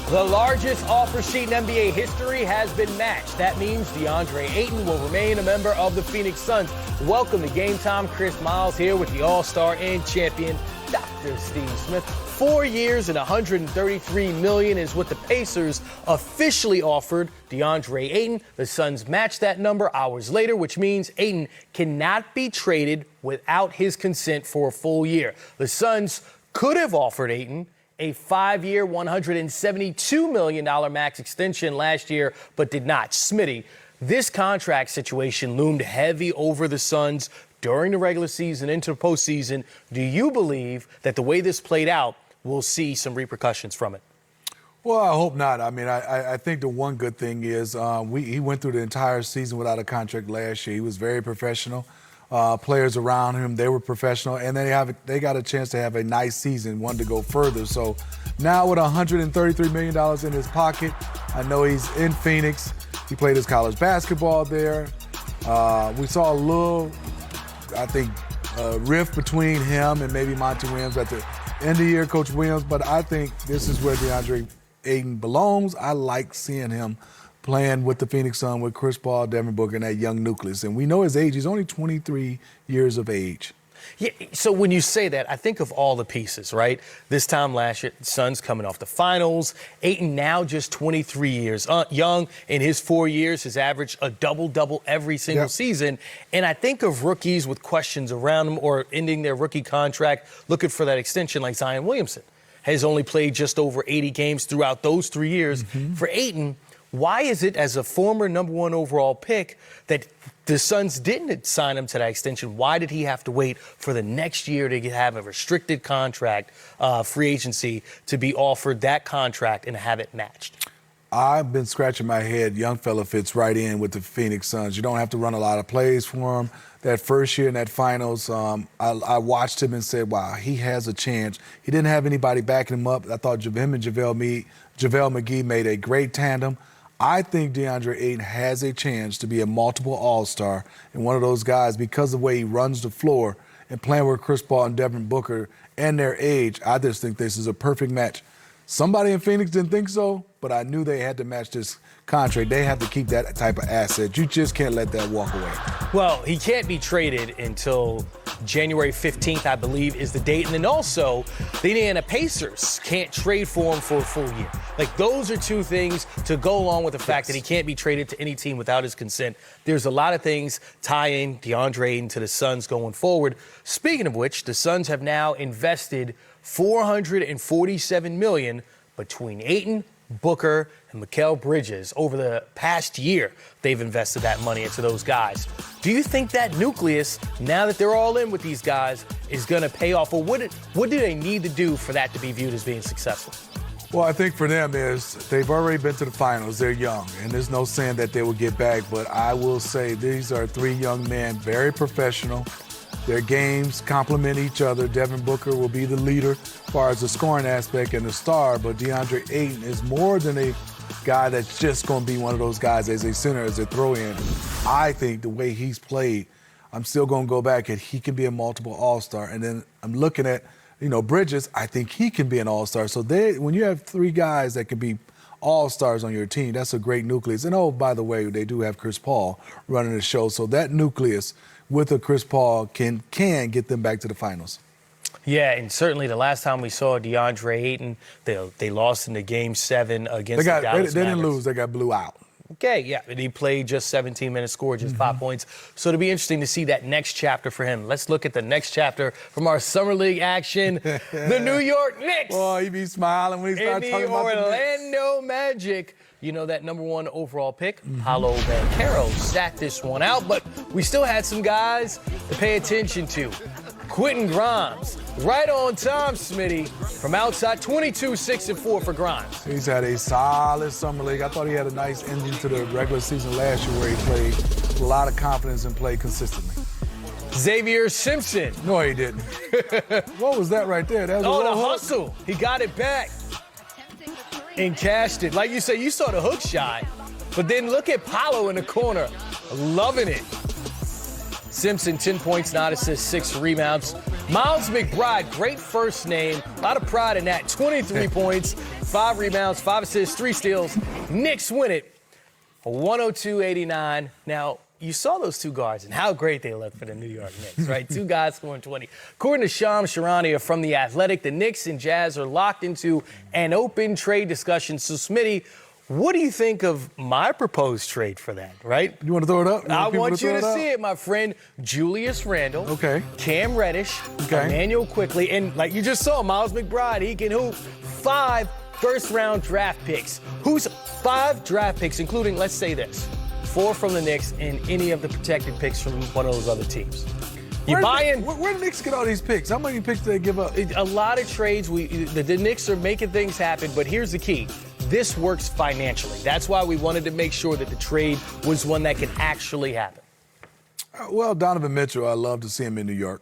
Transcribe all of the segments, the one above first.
The largest offer sheet in NBA history has been matched. That means Deandre Ayton will remain a member of the Phoenix Suns. Welcome to Game Time. Chris Miles here with the All-Star and champion, Dr. Steve Smith. 4 years and $133 million is what the Pacers officially offered Deandre Ayton. The Suns matched that number hours later, which means Ayton cannot be traded without his consent for a full year. The Suns could have offered Ayton a 5-year, $172 million max extension last year, but did not. Smitty, this contract situation loomed heavy over the Suns during the regular season into the postseason. Do you believe that the way this played out, we'll see some repercussions from it? Well, I hope not. I mean, I think the one good thing is he went through the entire season without a contract last year. He was very professional. Players around him, they were professional, and they got a chance to have a nice season, wanted to go further. So now with $133 million in his pocket, I know he's in Phoenix. He played his college basketball there. We saw a little, I think, rift between him and maybe Monty Williams at the end of the year, Coach Williams, but I think this is where Deandre Ayton belongs. I like seeing him playing with the Phoenix Suns with Chris Paul, Devin Booker, and that young nucleus. And we know his age. He's only 23 years of age. Yeah, so when you say that, I think of all the pieces, right? This time last year, the Suns coming off the finals. Ayton now just 23 years young. In his 4 years, has averaged a double-double every single season. And I think of rookies with questions around them or ending their rookie contract, looking for that extension like Zion Williamson. Has only played just over 80 games throughout those 3 years. For Ayton, why is it, as a former number one overall pick, that the Suns didn't sign him to that extension? Why did he have to wait for the next year to have a restricted contract, free agency, to be offered that contract and have it matched? I've been scratching my head. Young fella fits right in with the Phoenix Suns. You don't have to run a lot of plays for him. That first year in that finals, I watched him and said, wow, he has a chance. He didn't have anybody backing him up. I thought him and JaVale McGee made a great tandem. I think Deandre Ayton has a chance to be a multiple all-star and one of those guys because of the way he runs the floor and playing with Chris Paul and Devin Booker and their age. I just think this is a perfect match. Somebody in Phoenix didn't think so, but I knew they had to match this contract. They have to keep that type of asset. You just can't let that walk away. Well, he can't be traded until January 15th, I believe, is the date. And then also, the Indiana Pacers can't trade for him for a full year. Like, those are two things to go along with the fact that he can't be traded to any team without his consent. There's a lot of things tying DeAndre Ayton to the Suns going forward. Speaking of which, the Suns have now invested $447 million between Ayton, Booker, and Mikal Bridges. Over the past year, they've invested that money into those guys. Do you think that nucleus, now that they're all in with these guys, is going to pay off? Or what do they need to do for that to be viewed as being successful? Well, I think for them is they've already been to the finals. They're young, and there's no saying that they will get back. But I will say these are three young men, very professional. Their games complement each other. Devin Booker will be the leader as far as the scoring aspect and the star, but DeAndre Ayton is more than a guy that's just going to be one of those guys as a center, as a throw-in. I think the way he's played, I'm still going to go back and he can be a multiple all-star. And then I'm looking at, Bridges, I think he can be an all-star. So when you have three guys that can be all-stars on your team, that's a great nucleus. And, oh, by the way, they do have Chris Paul running the show. So that nucleus with a Chris Paul can get them back to the finals. Yeah, and certainly the last time we saw DeAndre Ayton, they lost in the Game 7 against the Dallas Mavericks. They didn't lose. They got blew out. Okay, yeah, and he played just 17 minutes, scored just 5 points. So it'll be interesting to see that next chapter for him. Let's look at the next chapter from our Summer League action. The New York Knicks. Boy, he be smiling when he starts talking about the Knicks. Orlando Magic. You know, that number one overall pick, Paolo Banchero, sat this one out, but we still had some guys to pay attention to. Quentin Grimes, right on time, Smitty, from outside, 22-6-4 for Grimes. He's had a solid summer league. I thought he had a nice ending to the regular season last year where he played with a lot of confidence and played consistently. Xavier Simpson. No, he didn't. What was that right there? That was the hustle. He got it back and cashed it. Like you said, you saw the hook shot, but then look at Paolo in the corner, loving it. Simpson, 10 points, 9 assists, 6 rebounds. Miles McBride, great first name. A lot of pride in that. 23 points, 5 rebounds, 5 assists, 3 steals. Knicks win it, 102-89. Now, you saw those two guards and how great they look for the New York Knicks, right? Two guys scoring 20. According to Shams Charania from The Athletic, the Knicks and Jazz are locked into an open trade discussion. So, Smitty, what do you think of my proposed trade for that, right? You want to throw it up? I want you to see it, my friend. Julius Randle. Okay. Cam Reddish. Okay. Emmanuel Quickly. And like you just saw, Miles McBride, he can hoop. 5 first-round draft picks. Who's 5 draft picks, including, let's say this, 4 from the Knicks and any of the protected picks from one of those other teams. Where do the Knicks get all these picks? How many picks do they give up? A lot of trades. The Knicks are making things happen, but here's the key. This works financially. That's why we wanted to make sure that the trade was one that could actually happen. Well, Donovan Mitchell, I love to see him in New York.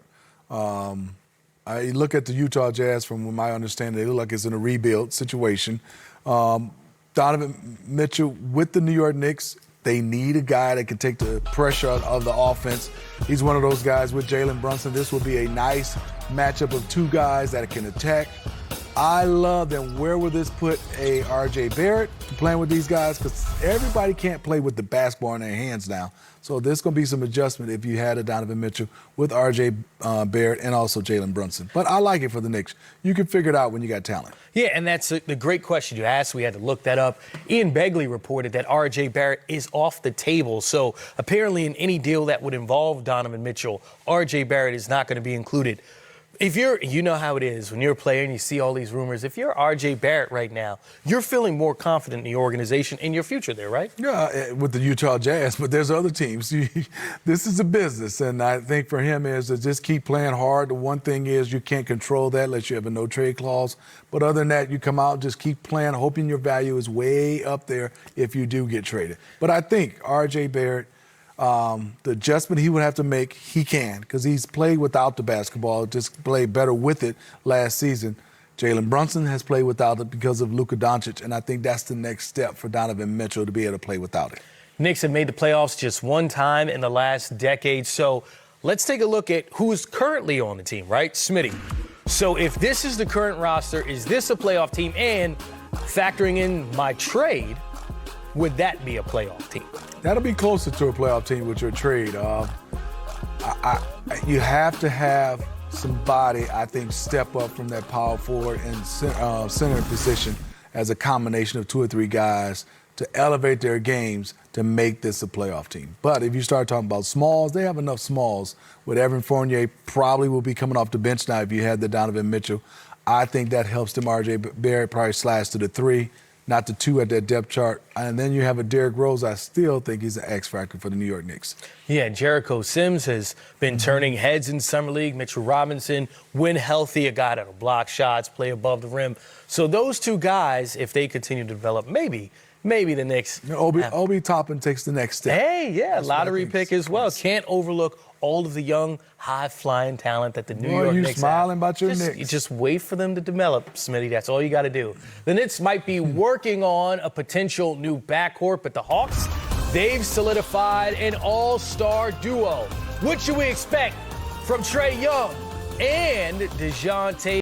I look at the Utah Jazz, from my understanding, they look like it's in a rebuild situation. Donovan Mitchell with the New York Knicks, they need a guy that can take the pressure out of the offense. He's one of those guys with Jalen Brunson. This will be a nice matchup of 2 guys that can attack. I love them. Where will this put a R.J. Barrett playing with these guys? Because everybody can't play with the basketball in their hands now. So there's going to be some adjustment if you had a Donovan Mitchell with R.J. Barrett and also Jalen Brunson. But I like it for the Knicks. You can figure it out when you got talent. Yeah, and that's the great question you asked. We had to look that up. Ian Begley reported that R.J. Barrett is off the table. So apparently in any deal that would involve Donovan Mitchell, R.J. Barrett is not going to be included. You know how it is when you're a player and you see all these rumors. If you're R.J. Barrett right now, you're feeling more confident in the organization and your future there, right? Yeah, with the Utah Jazz, but there's other teams. This is a business, and I think for him is to just keep playing hard. The one thing is you can't control that unless you have a no-trade clause. But other than that, you come out, just keep playing, hoping your value is way up there if you do get traded. But I think R.J. Barrett, the adjustment he would have to make, he can, because he's played without the basketball, just played better with it last season. Jalen Brunson has played without it because of Luka Doncic, and I think that's the next step for Donovan Mitchell to be able to play without it. Knicks have made the playoffs just one time in the last decade, so let's take a look at who's currently on the team, right? Smitty. So if this is the current roster, is this a playoff team? And factoring in my trade, would that be a playoff team? That'll be closer to a playoff team with your trade. You have to have somebody, I think, step up from that power forward and center position as a combination of 2 or 3 guys to elevate their games to make this a playoff team. But if you start talking about smalls, they have enough smalls. With Evan Fournier probably will be coming off the bench now if you had the Donovan Mitchell. I think that helps them. R.J. Barrett probably slides to the 3. Not the 2 at that depth chart. And then you have a Derrick Rose. I still think he's an X factor for the New York Knicks. Yeah, Jericho Sims has been turning heads in Summer League. Mitchell Robinson, when healthy, a guy that'll block shots, play above the rim. So those 2 guys, if they continue to develop, maybe the Knicks. Obi Toppin takes the next step. Hey, yeah, lottery pick as well. Can't overlook all of the young, high-flying talent that the New York Knicks have. You smiling about your Knicks. You just wait for them to develop, Smitty. That's all you got to do. The Knicks might be working on a potential new backcourt, but the Hawks, they've solidified an all-star duo. What should we expect from Trae Young and DeJounte